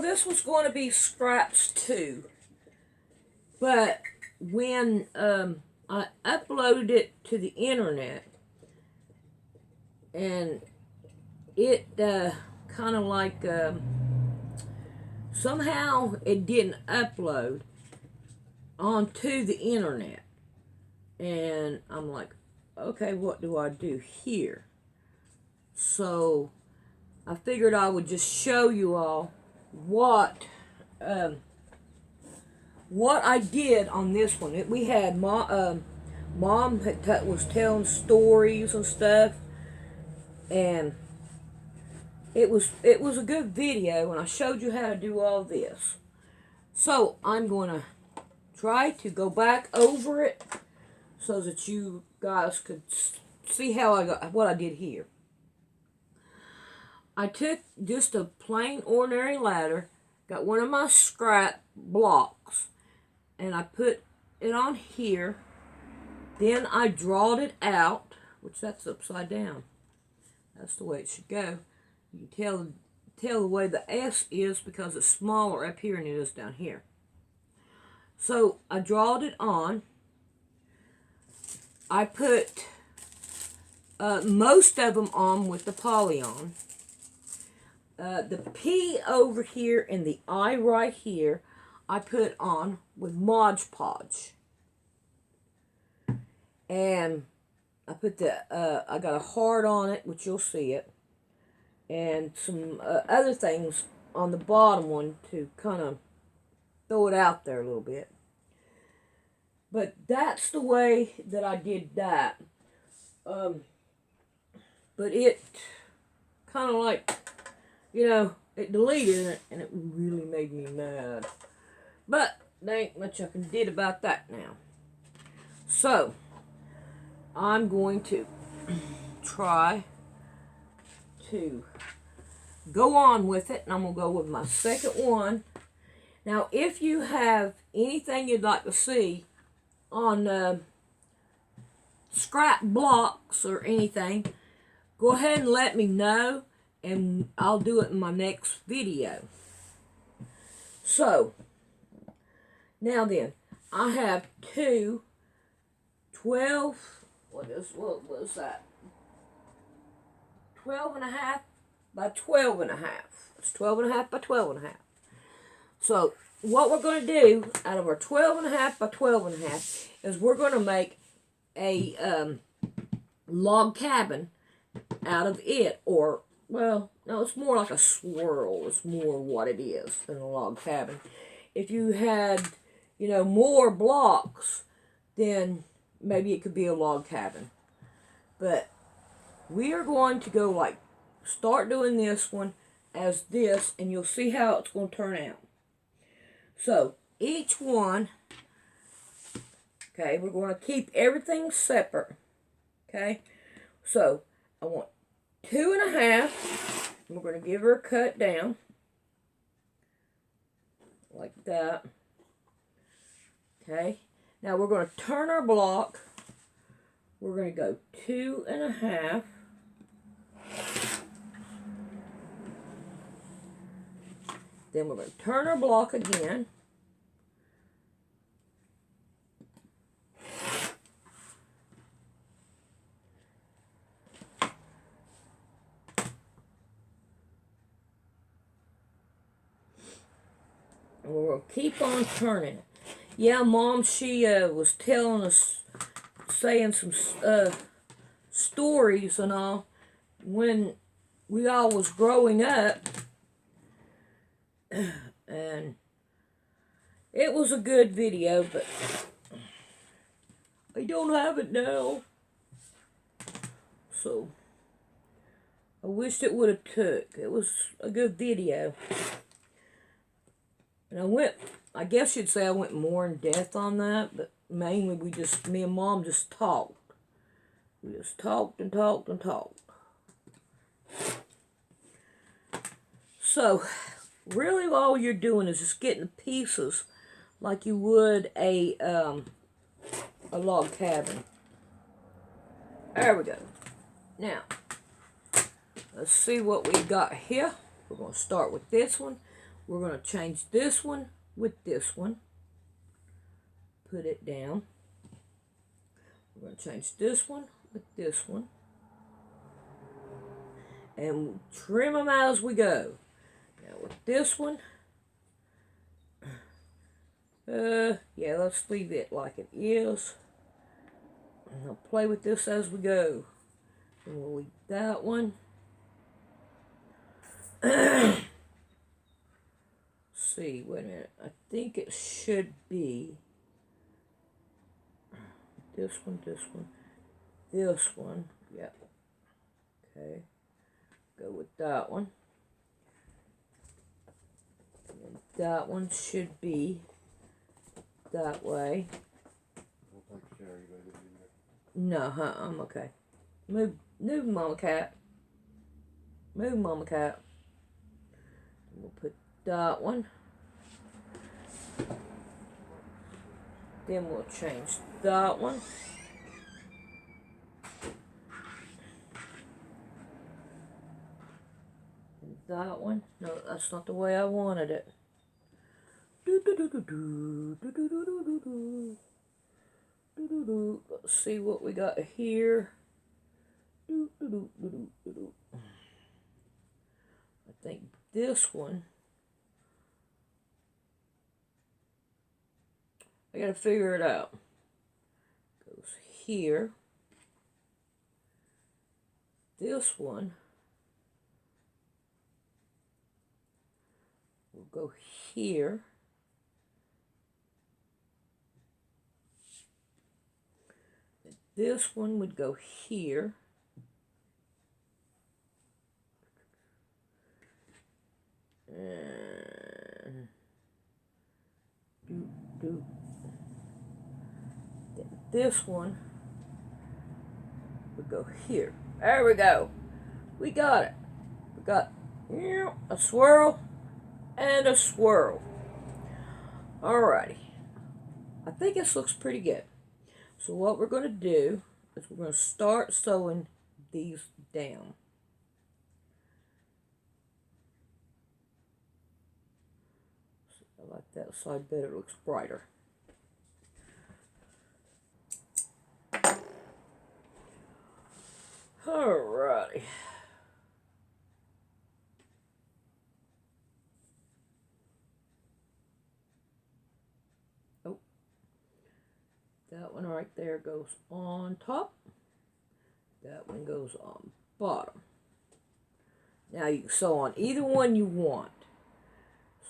this was going to be scraps too. But when I uploaded it to the internet, and it kind of like somehow it didn't upload onto the internet. And I'm like, okay, what do I do here? So I figured I would just show you all what I did on this one. We had Mom was telling stories and stuff, and it was a good video, and I showed you how to do all this. So I'm going to try to go back over it so that you guys could see how what I did here. I took just a plain ordinary ladder, got one of my scrap blocks, and I put it on here. Then I drawed it out, which that's upside down. That's the way it should go. You can tell the way the S is because it's smaller up here than it is down here. So I drawed it on. I put most of them on with the polyon. The P over here and the I right here, I put on with Mod Podge. And I put I got a heart on it, which you'll see it. And some other things on the bottom one to kind of throw it out there a little bit. But that's the way that I did that. But it kind of like, you know, it deleted it, and it really made me mad. But there ain't much I can do about that now. So, I'm going to try to go on with it, and I'm going to go with my second one. Now, if you have anything you'd like to see on scrap blocks or anything, go ahead and let me know, and I'll do it in my next video. So, now then, I have two 12, what was that? 12.5 by 12.5. It's 12.5 by 12.5. So, what we're going to do out of our 12.5 by 12.5 is we're going to make a log cabin out of it, or, well, no, it's more like a swirl. It's more what it is than a log cabin. If you had, you know, more blocks, then maybe it could be a log cabin. But we are going to go like, start doing this one as this, and you'll see how it's going to turn out. So, each one, okay, we're going to keep everything separate, okay? So, I want 2.5, we're going to give her a cut down, like that, okay? Now, we're going to turn our block, we're going to go 2.5, then we're going to turn our block again. And we'll keep on turning. Yeah, Mom, she was telling us, saying some stories and all, when we all was growing up. And it was a good video, but I don't have it now. So, I wished it would have took. It was a good video. And I guess you'd say I went more in depth on that, but mainly me and Mom just talked. We just talked and talked and talked. So, really all you're doing is just getting the pieces like you would a log cabin. There we go. Now, let's see what we got here. We're going to start with this one. we're going to change this one with this one. Put it down. We're going to change this one with this one. And trim them out as we go. Now with this one, yeah, let's leave it like it is. And I'll play with this as we go. And we'll leave that one. See, wait a minute. I think it should be this one, this one, this one. Yep. Okay. Go with that one. And that one should be that way. No, I'm okay. Move, Mama Cat. Move, Mama Cat. We'll put that one. Then we'll change that one. And that one. No, that's not the way I wanted it. Let's see what we got here. I think this one, I gotta figure it out. Goes here. This one will go here. This one would go here. And this one would go here. There we go. We got it. We got a swirl and a swirl. Alrighty. I think this looks pretty good. So what we're going to do is we're going to start sewing these down. I like that side better, it looks brighter. Alrighty. Oh, that one right there goes on top. That one goes on bottom. Now you can sew on either one you want.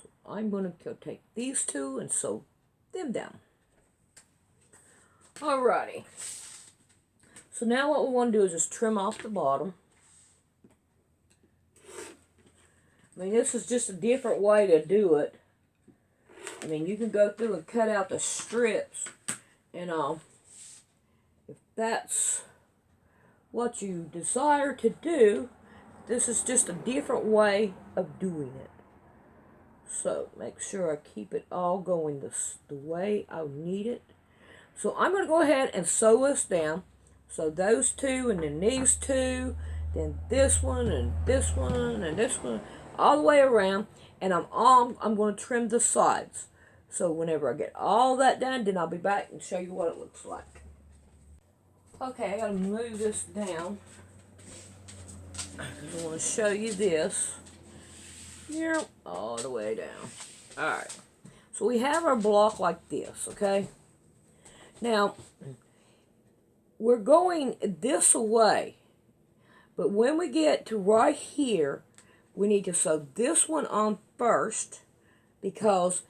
So I'm going to take these two and sew them down. Alrighty. So now what we want to do is just trim off the bottom. I mean, this is just a different way to do it. I mean, you can go through and cut out the strips, and if that's what you desire to do, this is just a different way of doing it. So make sure I keep it all going the way I need it. So I'm going to go ahead and sew this down. So those two, and then these two, then this one, and this one, and this one, all the way around. And I'm going to trim the sides. So whenever I get all that done, then I'll be back and show you what it looks like. Okay, I got to move this down. I want to show you this. Here, all the way down. Alright. So we have our block like this, okay? Now, we're going this way, but when we get to right here, we need to sew this one on first, because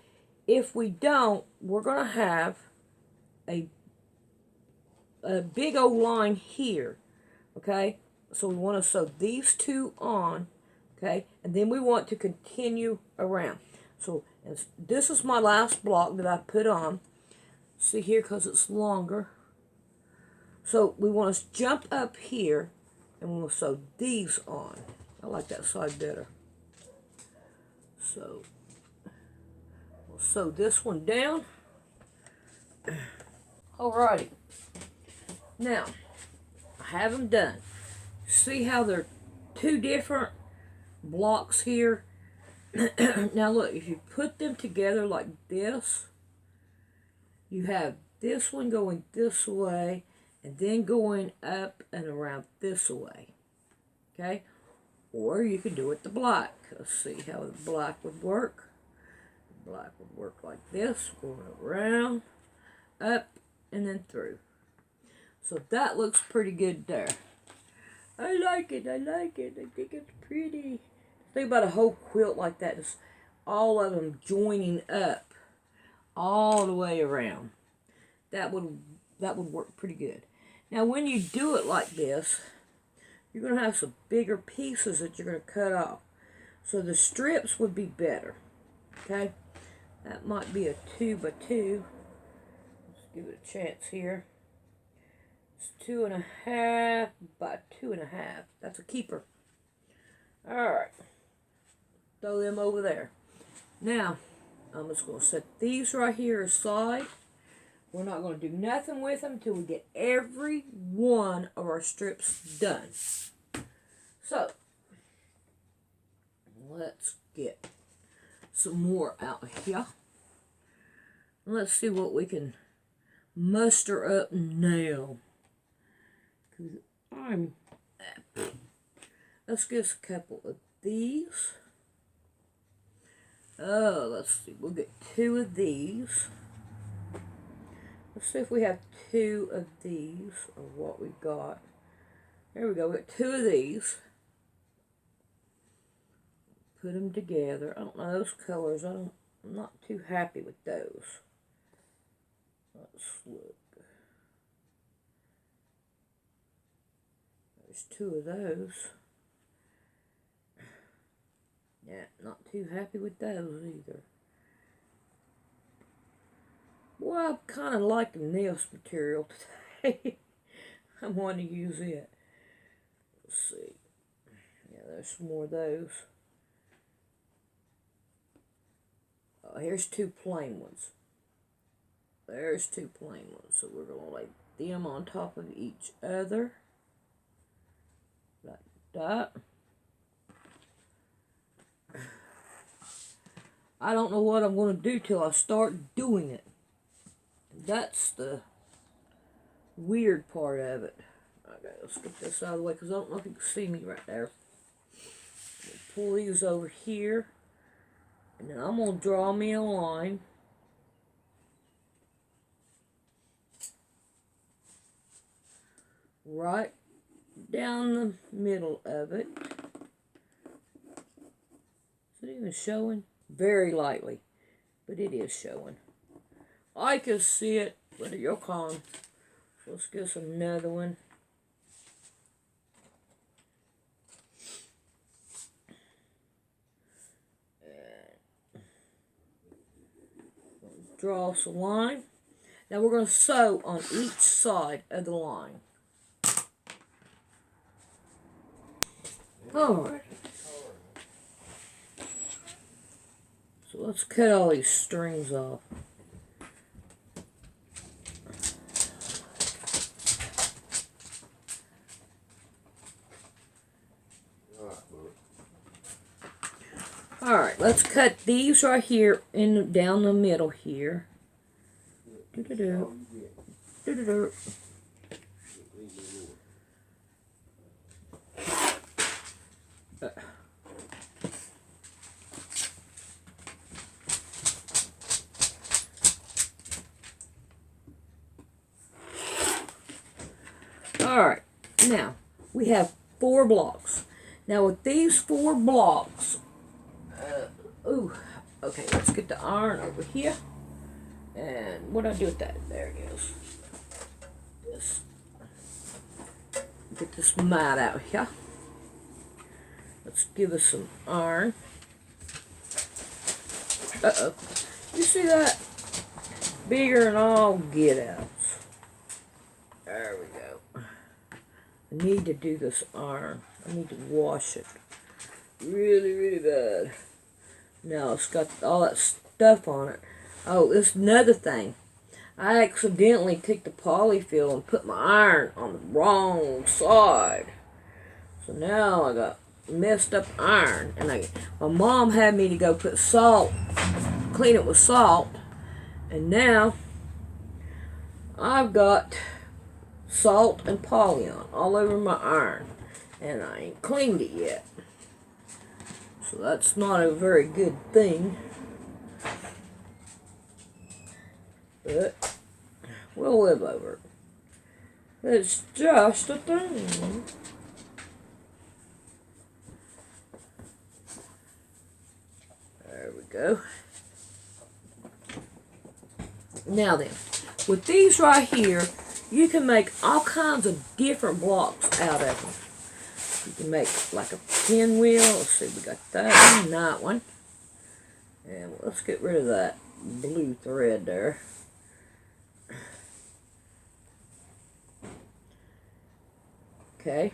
if we don't, we're going to have a big old line here, okay? So we want to sew these two on, okay? And then we want to continue around. So this is my last block that I put on. See here, because it's longer. So we want to jump up here, and we'll sew these on. I like that side better. So we'll sew this one down. Alrighty. Now, I have them done. See how they're two different blocks here? Now look, if you put them together like this, you have this one going this way and then going up and around this way. Okay? Or you could do it the black. Let's see how the black would work. The black would work like this, going around, up, and then through. So that looks pretty good there. I like it, I like it. I think it's pretty. Think about a whole quilt like that. Just all of them joining up all the way around. That would work pretty good. Now when you do it like this, you're going to have some bigger pieces that you're going to cut off. So the strips would be better. Okay? That might be a 2 by 2. Let's give it a chance here. It's 2.5 by 2.5. That's a keeper. Alright. Throw them over there. Now, I'm just going to set these right here aside. We're not going to do nothing with them until we get every one of our strips done. So, let's get some more out here. Let's see what we can muster up now. Let's get a couple of these. Oh, let's see. We'll get 2 of these. Let's see if we have 2 of these or what we got. There we go. We got 2 of these. Put them together. I don't know those colors. I'm not too happy with those. Let's look. There's 2 of those. Yeah, not too happy with those either. Well, I'm kind of liking this material today. I want to use it. Let's see. Yeah, there's some more of those. Oh, here's 2 plain ones. There's 2 plain ones. So we're going to lay them on top of each other. Like that. I don't know what I'm going to do till I start doing it. That's the weird part of it. Okay, let's get this out of the way because I don't know if you can see me right there. Pull these over here. And then I'm going to draw me a line. Right down the middle of it. Is it even showing? Very lightly. But it is showing. I can see it, but you're calm. So let's get us another one. Draw us a line. Now we're going to sew on each side of the line. Alright. So let's cut all these strings off. Alright, let's cut these right here in down the middle here. Do-do-do. Do-do-do. Alright, now we have 4 blocks. Now with these 4 blocks, okay, let's get the iron over here. And what do I do with that? There it goes. Just get this mat out here. Let's give us some iron. Uh-oh. You see that? Bigger than all get-outs. There we go. I need to do this iron. I need to wash it really, really bad. Now it's got all that stuff on it. Oh, this is another thing. I accidentally took the polyfill and put my iron on the wrong side. So now I got messed up iron, and my mom had me to go put salt, clean it with salt, and now I've got salt and polyon all over my iron, and I ain't cleaned it yet. So that's not a very good thing, but we'll live over it. It's just a thing. There we go. Now then, with these right here, you can make all kinds of different blocks out of them. You can make like a pinwheel. Let's see, we got that one, that one. And let's get rid of that blue thread there. Okay.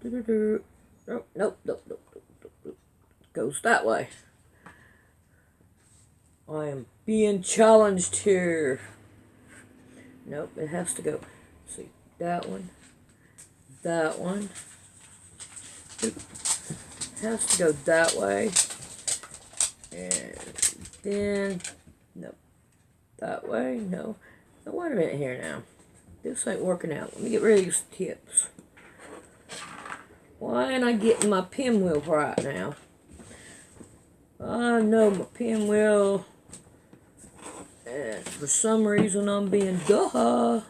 Nope, nope, nope, nope, nope. Goes that way. I am being challenged here. Nope, it has to go. Let's see, that one. That one. It has to go that way. And then, nope. That way, no. No, wait a minute here now. This ain't working out. Let me get rid of these tips. Why ain't I getting my pinwheel right now? I know my pinwheel, and for some reason I'm being duh.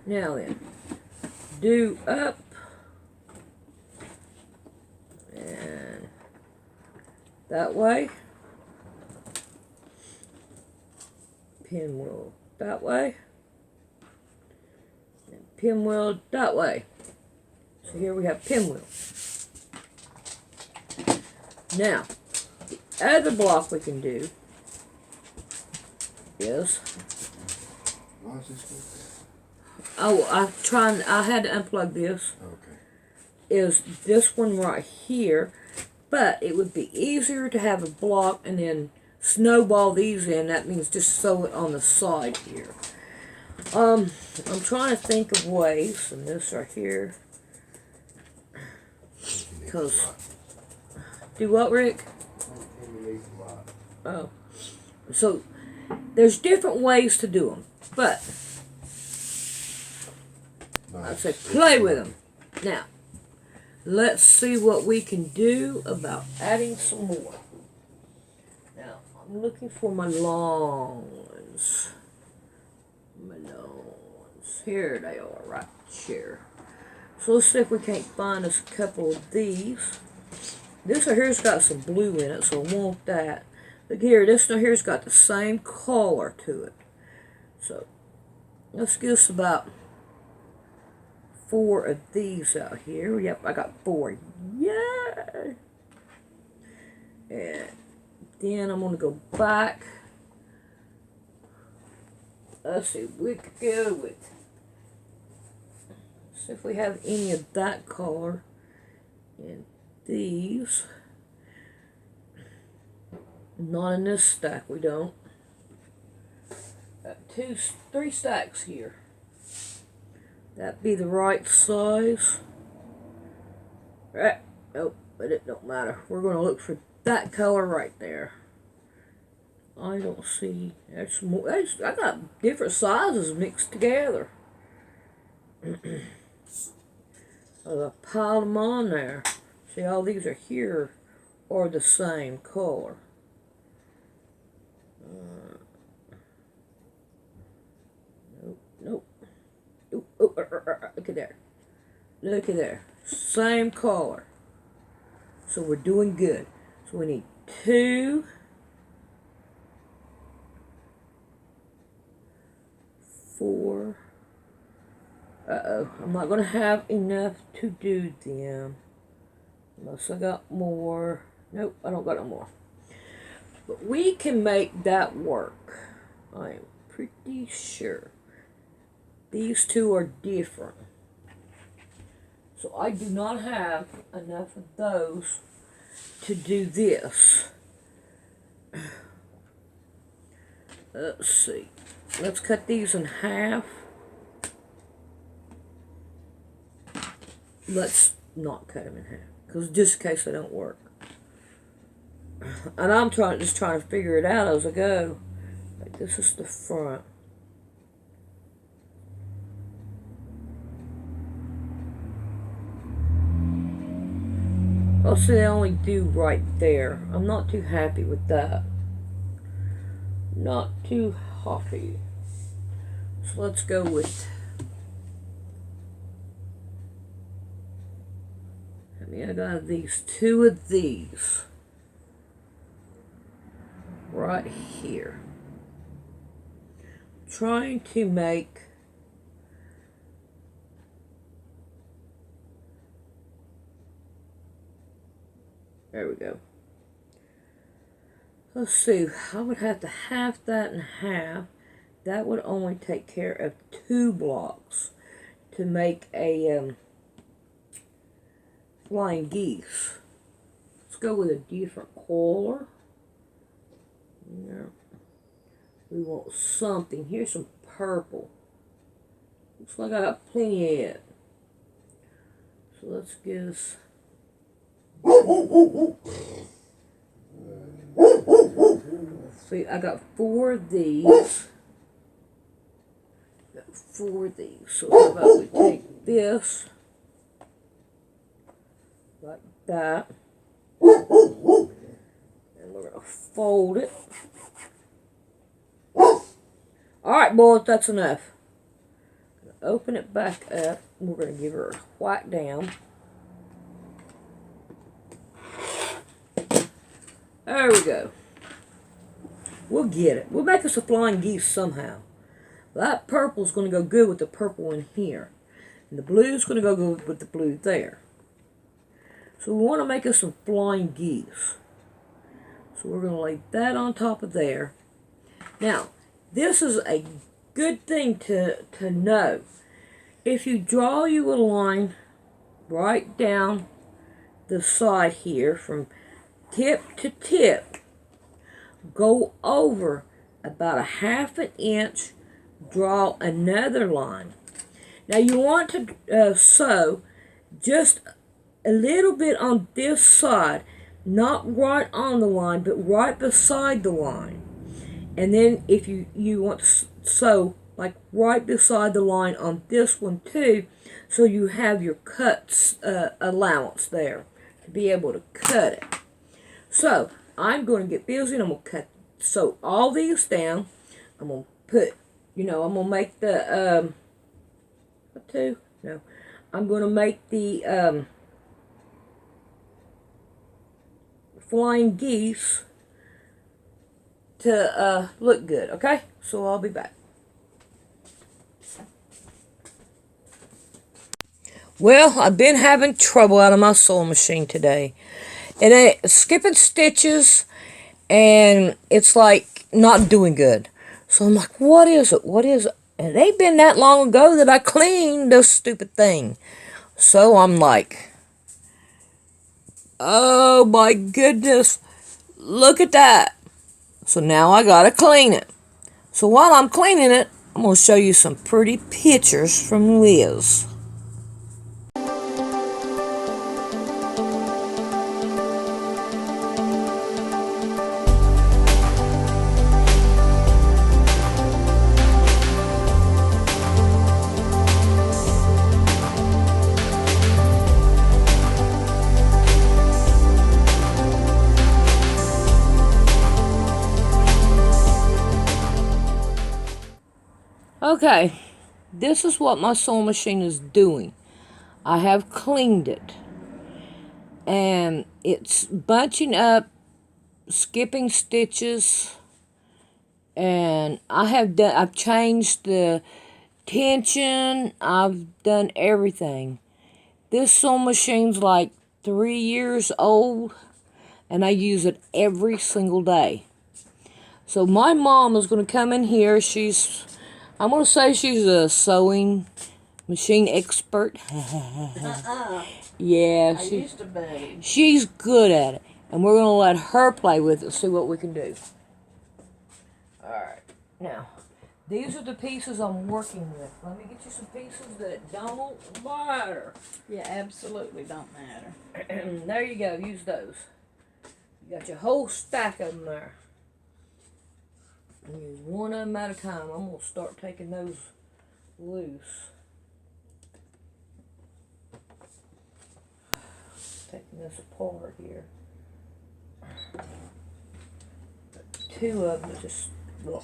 Now then, do up and that way, pinwheel that way, and pinwheel that way. So here we have pinwheel. Now, the other block we can do is, oh, I had to unplug this. Okay. Is this one right here, but it would be easier to have a block and then snowball these in. That means just sew it on the side here. I'm trying to think of ways, and this right here, because, do what, Rick? Oh, so there's different ways to do them, but I say play with them. Now, let's see what we can do about adding some more. Now, I'm looking for my long ones. My long ones. Here they are, right here. So let's see if we can't find us a couple of these. This one here's got some blue in it, so I want that. Look here, this one here's got the same color to it. So, let's get us about 4 of these out here. Yep, I got 4. Yay! And then I'm going to go back. Let's see, we could go with, see if we have any of that color in these. Not in this stack, we don't. Got 3 stacks here. That'd be the right size. Right. Nope, but it don't matter. We're going to look for that color right there. I don't see. There's more. I got different sizes mixed together. I piled them on there. See, all these are here are the same color. Nope. Look at there. Look at there. Same color. So we're doing good. So we need 2, 4. Uh-oh. I'm not going to have enough to do them. Unless I got more. Nope, I don't got no more. But we can make that work. I am pretty sure. These 2 are different. So I do not have enough of those to do this. Let's see. Let's cut these in half. Let's not cut them in half, because just in case they don't work. And I'm just trying to figure it out as I go. Like, this is the front. Oh, see, they only do right there. I'm not too happy with that. Not too happy. So let's go with... I mean, I got these, 2 of these. Right here. Trying to make... There we go. Let's see, I would have to half that in half. That would only take care of 2 blocks to make a flying geese. Let's go with a different color. Yeah. We want something. Here's some purple. Looks like I got plenty of it. So let's get us... See, I got 4 of these. Got 4 of these. So how about we take this like that, and we're gonna fold it. Alright, boys, that's enough. Open it back up. We're gonna give her a whack down. There we go. We'll get it. We'll make us a flying geese somehow. That purple's going to go good with the purple in here. And the blue's going to go good with the blue there. So we want to make us some flying geese. So we're going to lay that on top of there. Now, this is a good thing to know. If you draw you a line right down the side here from tip to tip, go over about a ½ an inch, draw another line. Now you want to sew just a little bit on this side, not right on the line, but right beside the line. And then if you want to sew like right beside the line on this one too, so you have your cut allowance there to be able to cut it. So, I'm going to get busy and I'm going to sew all these down. I'm going to put, I'm going to make the, I'm going to make the, flying geese to, look good, okay? So, I'll be back. Well, I've been having trouble out of my sewing machine today. And it's skipping stitches, and it's like not doing good. So I'm like, what is it? What is it? And it ain't been that long ago that I cleaned this stupid thing. So I'm like, oh my goodness, look at that. So now I gotta clean it. So while I'm cleaning it, I'm gonna show you some pretty pictures from Liz. Okay, this is what my sewing machine is doing. I have cleaned it. And it's bunching up, skipping stitches. And I've changed the tension. I've done everything. This sewing machine's like 3 years old. And I use it every single day. So my mom is going to come in here. I'm going to say she's a sewing machine expert. Yeah, I used to be. She's good at it. And we're going to let her play with it, see what we can do. Alright, now, these are the pieces I'm working with. Let me get you some pieces that don't matter. Yeah, absolutely don't matter. There you go, use those. You got your whole stack of them there. And use one of them at a time. I'm going to start taking those loose. Taking this apart here. Two of them are just, ugh.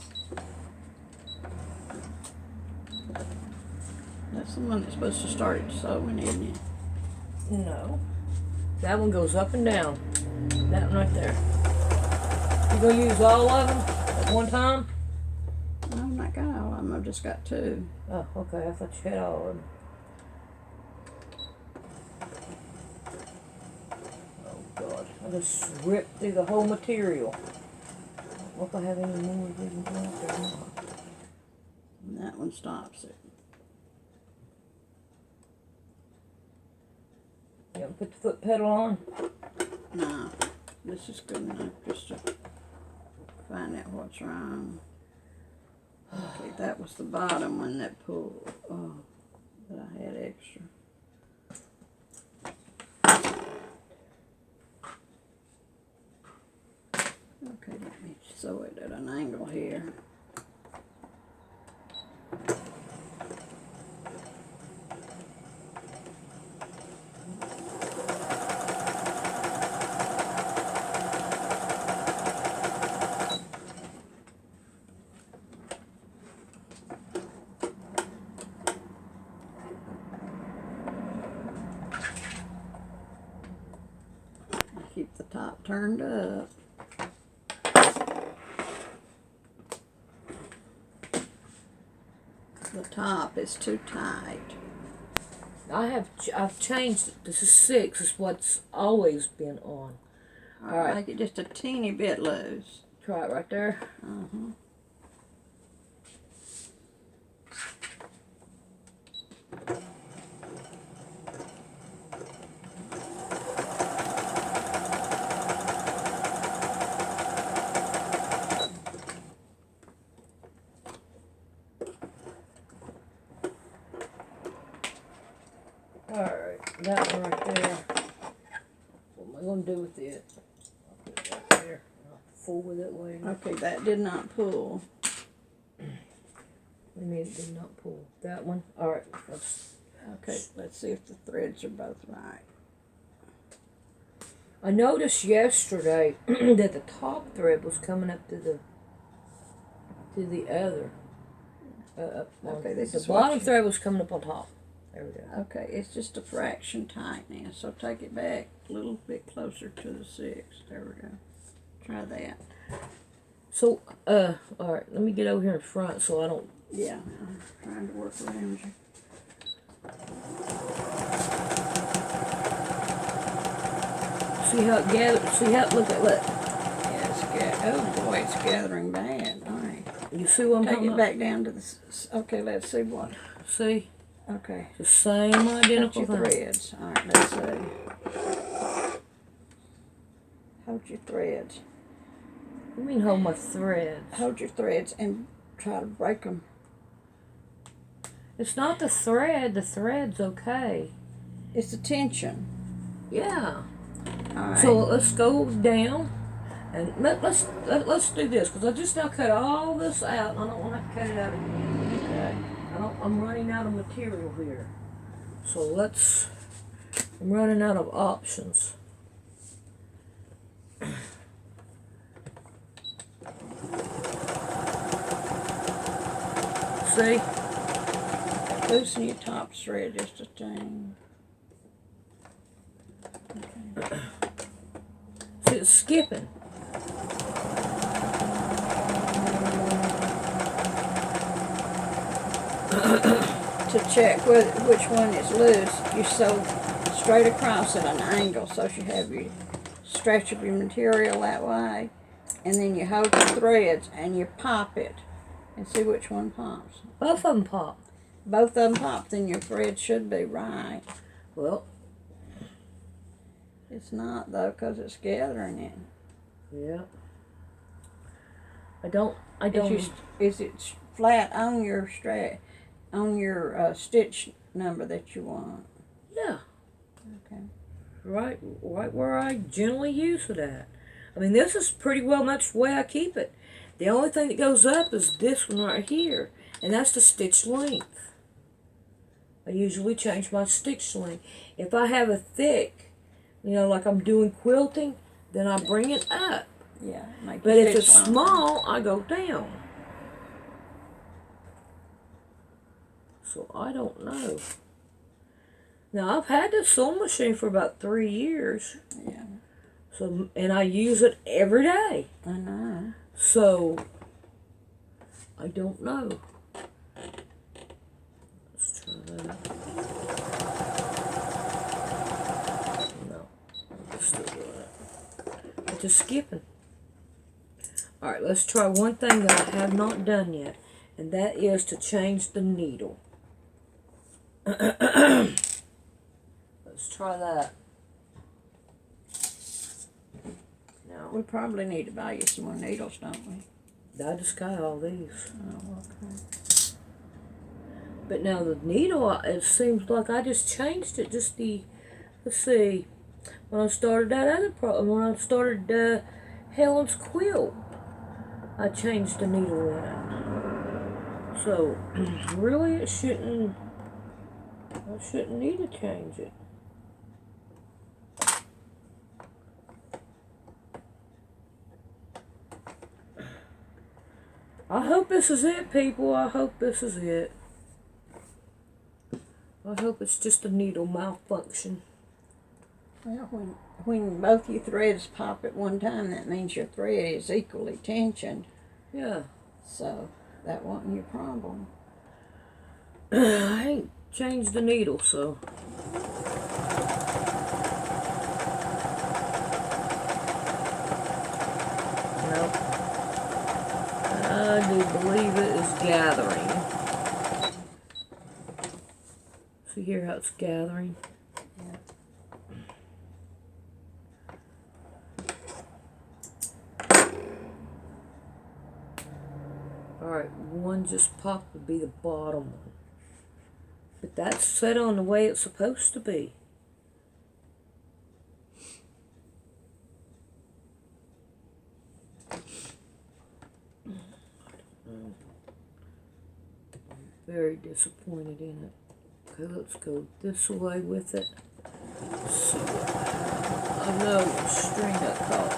That's the one that's supposed to start it sewing, isn't it? No. That one goes up and down. That one right there. You gonna use all of them at one time? No, I've not got all of them. I've just got two. Oh, okay. I thought you had all of them. Oh, God. I just ripped through the whole material. I don't know if I have any more of these left or not. And that one stops it. You gonna put the foot pedal on? No, this is good enough just to find out what's wrong. Okay, that was the bottom one that pulled. Oh, that I had extra. Okay, let me sew it at an angle here. Keep the top turned up. The top is too tight. I've changed it. This is 6. It's what's always been on. All right, make it just a teeny bit loose. Try it right there. Uh-huh. Alright, that one right there. What am I going to do with it? I'll put it right there. I'll fool with it later. Okay, that did not pull. We need it did not pull. That one? Alright, Okay, let's see if the threads are both right. I noticed yesterday that the top thread was coming up to the other. Okay, this the is bottom thread was coming up on top. There we go. Okay, it's just a fraction tight now, so take it back a little bit closer to the 6. There we go. Try that. So, alright, let me get over here in front so I don't... Yeah, I'm trying to work around you. See how it gathers? See how it... Look. Yeah, oh boy, it's gathering bad. All right. You see what I'm Take talking it about? back down to the... Okay, let's see what... See? Okay. The same identical Hold your thing. threads. All right, let's see. Hold your threads. What do you mean hold my threads? Hold your threads and try to break them. It's not the thread. The thread's okay. It's the tension. Yeah. All right. So let's go down and let's do this because I just now cut all this out. And I don't want to have to cut it out again. Okay. I'm running out of material here. So I'm running out of options. See? Loosen your top thread just a thing. Okay. See, it's skipping. To check which one is loose, you sew straight across at an angle so you have your stretch of your material that way, and then you hold the threads and you pop it and see which one pops. Both of them pop. Both of them pop, then your thread should be right. Well, It's not though, 'cause it's gathering it. Yeah. I don't. Is it flat on your stitch number that you want? Yeah. Okay. Right where I generally use it at. I mean, this is pretty well much the way I keep it. The only thing that goes up is this one right here, and that's the stitch length. I usually change my stitch length. If I have a thick, like I'm doing quilting, then I bring it up. Yeah. But if it's small, I go down. So I don't know. Now, I've had this sewing machine for about 3 years. Yeah. So, and I use it every day. I know. So, I don't know. Let's try that. No, I'm still doing it. I'm just skipping. Alright, let's try one thing that I have not done yet. And that is to change the needle. Let's try that. Now, We probably need to buy you some more needles, don't we? I just got all these. Oh, okay. But now the needle, it seems like I just changed it. Let's see, when I started that other problem, when I started Helen's quilt, I changed the needle in it. So, really, I shouldn't need to change it. I hope this is it, people. I hope this is it. I hope it's just a needle malfunction. Well, when both your threads pop at one time, that means your thread is equally tensioned. Yeah. So that wasn't your problem. I ain't changed the needle, so. Nope. I do believe it is gathering. See here how it's gathering? Yeah. Alright, one just popped would be the bottom one. But that's set on the way it's supposed to be. I'm very disappointed in it. Okay, let's go this way with it. Let's see what I know the string got caught.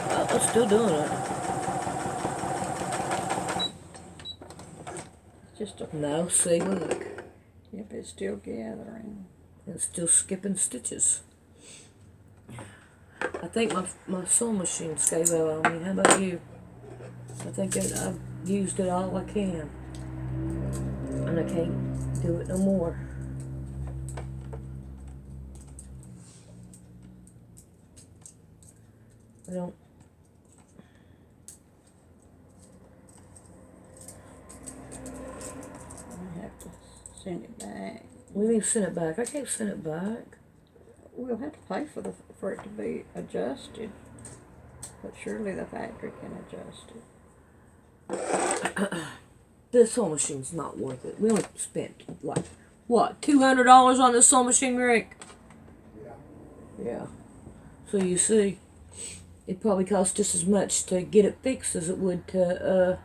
Well, I'm still doing it. Just a No, see, look. Yep, it's still gathering. It's still skipping stitches. I think my sewing machine's gave out on me. How about you? I think I've used it all I can. And I can't do it no more. I don't. I have to send it back. We need to send it back. I can't send it back. We'll have to pay for it to be adjusted. But surely the factory can adjust it. This sewing machine's not worth it. We only spent, like, what, $200 on this sewing machine, Rick? Yeah. Yeah. So you see, it probably costs just as much to get it fixed as it would to,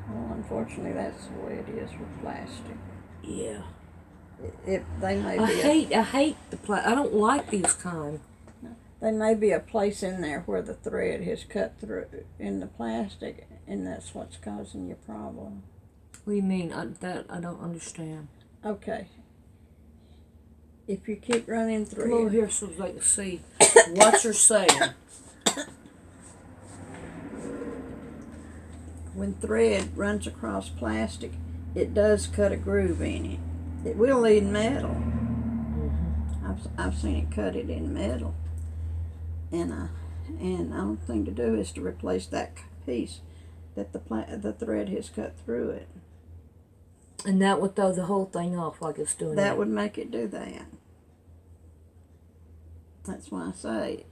Well, unfortunately, that's the way it is with plastic. yeah. They may I hate the plastic. I don't like these kind. There may be a place in there where the thread has cut through in the plastic, and that's what's causing your problem. What do you mean? I don't understand. Okay. If you keep running through Come over here so they can see what you're saying. When thread runs across plastic, it does cut a groove in it. It will in metal. I've seen it cut it in metal. And the only thing to do is to replace that piece that the thread has cut through it. And that would throw the whole thing off like it's doing That would make it do that. That's why I say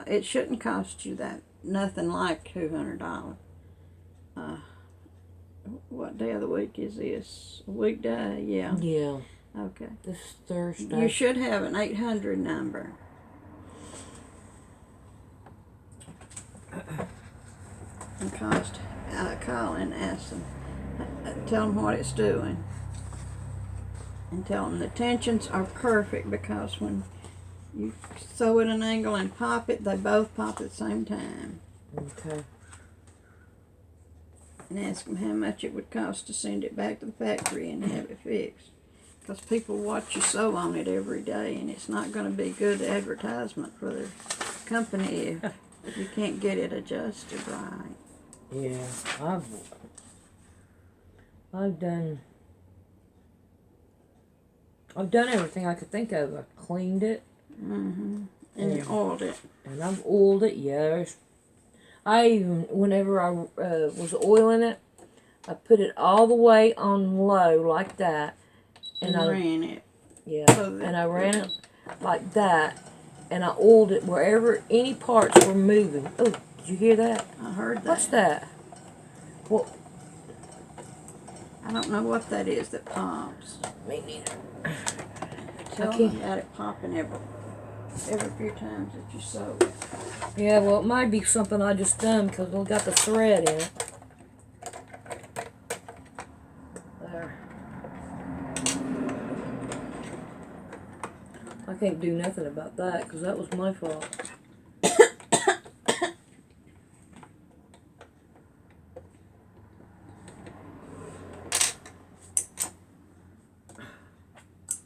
it shouldn't cost you that, nothing like $200. What day of the week is this? A weekday? Yeah. Yeah. Okay. This is Thursday. You should have an 800 number. And call and ask them. Tell them what it's doing. And tell them the tensions are perfect, because when you sew at an angle and pop it, they both pop at the same time. Okay. And ask them how much it would cost to send it back to the factory and have it fixed. Because people watch you sew on it every day, and it's not going to be good advertisement for the company if you can't get it adjusted right. Yeah, I've done everything I could think of. I cleaned it. Mm-hmm. And you oiled it. And I've oiled it, yes. I even, whenever I was oiling it, I put it all the way on low like that. And I ran it. Yeah, and I ran it like that. And I oiled it wherever any parts were moving. Oh, did you hear that? I heard that. What's that? Well, I don't know what that is that pops. Me neither. Tell them about it popping every few times that you sew it. Yeah, well, it might be something I just done because we got the thread in it. There. I can't do nothing about that because that was my fault.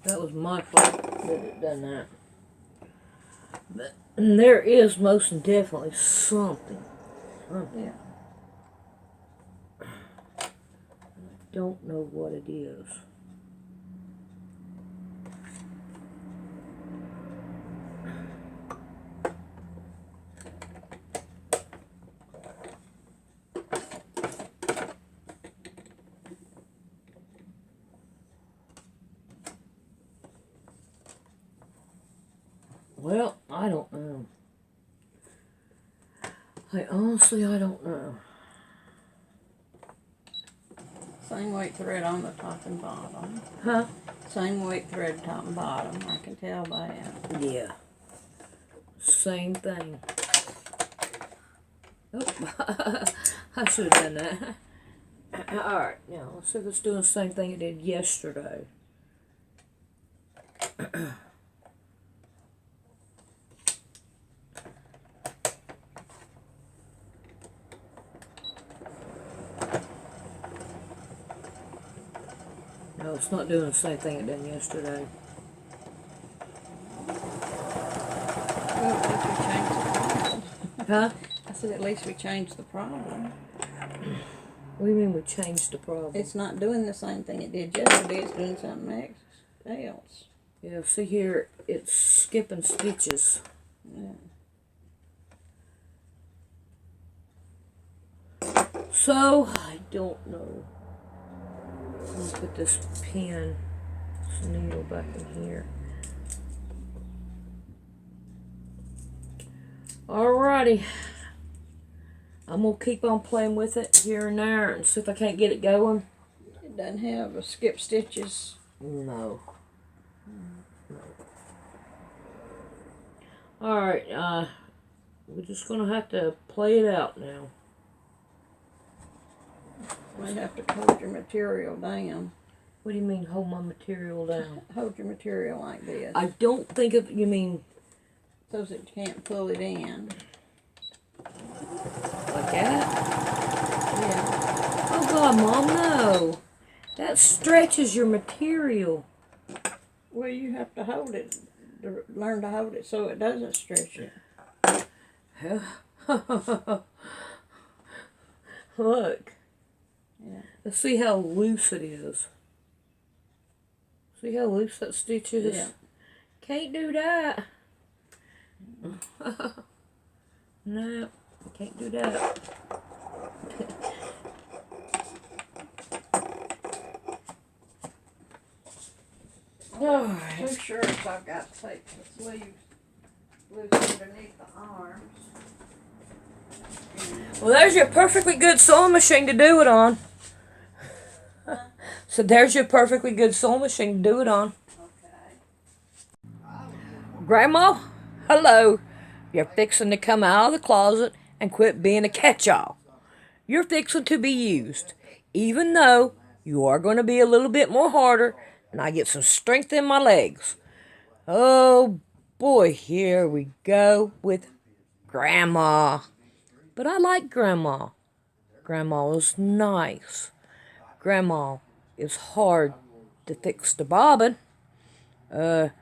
That was my fault that it done that. But there is most definitely something. Yeah. I don't know what it is. Well, I don't know. I don't know. Same weight thread on the top and bottom. Huh? Same weight thread top and bottom. I can tell that. Yeah. Same thing. Oh, I should have done that. Alright, now let's see if it's doing the same thing it did yesterday. No, it's not doing the same thing it did yesterday. Well, at least we changed the problem. Huh? I said at least we changed the problem. What do you mean we changed the problem? It's not doing the same thing it did yesterday. It's doing something else. Yeah, see here, it's skipping stitches. Yeah. So, I don't know. I'm going to put this pen, this needle back in here. Alrighty. I'm going to keep on playing with it here and there and see if I can't get it going. It doesn't have a skip stitches. No. Alright, we're just going to have to play it out now. You have to hold your material down. What do you mean, hold my material down? Hold your material like this. I don't think of, you mean... So that you can't pull it in. Like that? Yeah. Oh God, Mom, no. That stretches your material. Well, you have to hold it, to learn to hold it so it doesn't stretch it. Look. Yeah. Let's see how loose it is. See how loose that stitch is? Yeah. Can't do that. No, can't do that. Alright. Two shirts I've got to take the sleeves loose underneath the arms. Well, there's your perfectly good sewing machine to do it on. So there's your perfectly good sewing machine to do it on. Okay. Grandma, hello. You're fixing to come out of the closet and quit being a catch-all. You're fixing to be used, even though you are going to be a little bit more harder and I get some strength in my legs. Oh boy, here we go with Grandma. But I like Grandma. Grandma is nice. Grandma is hard to fix the bobbin. That's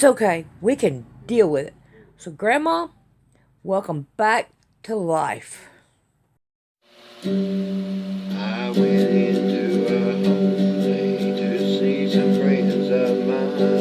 okay. We can deal with it. So, Grandma, welcome back to life. I went into a holiday to see some friends of mine.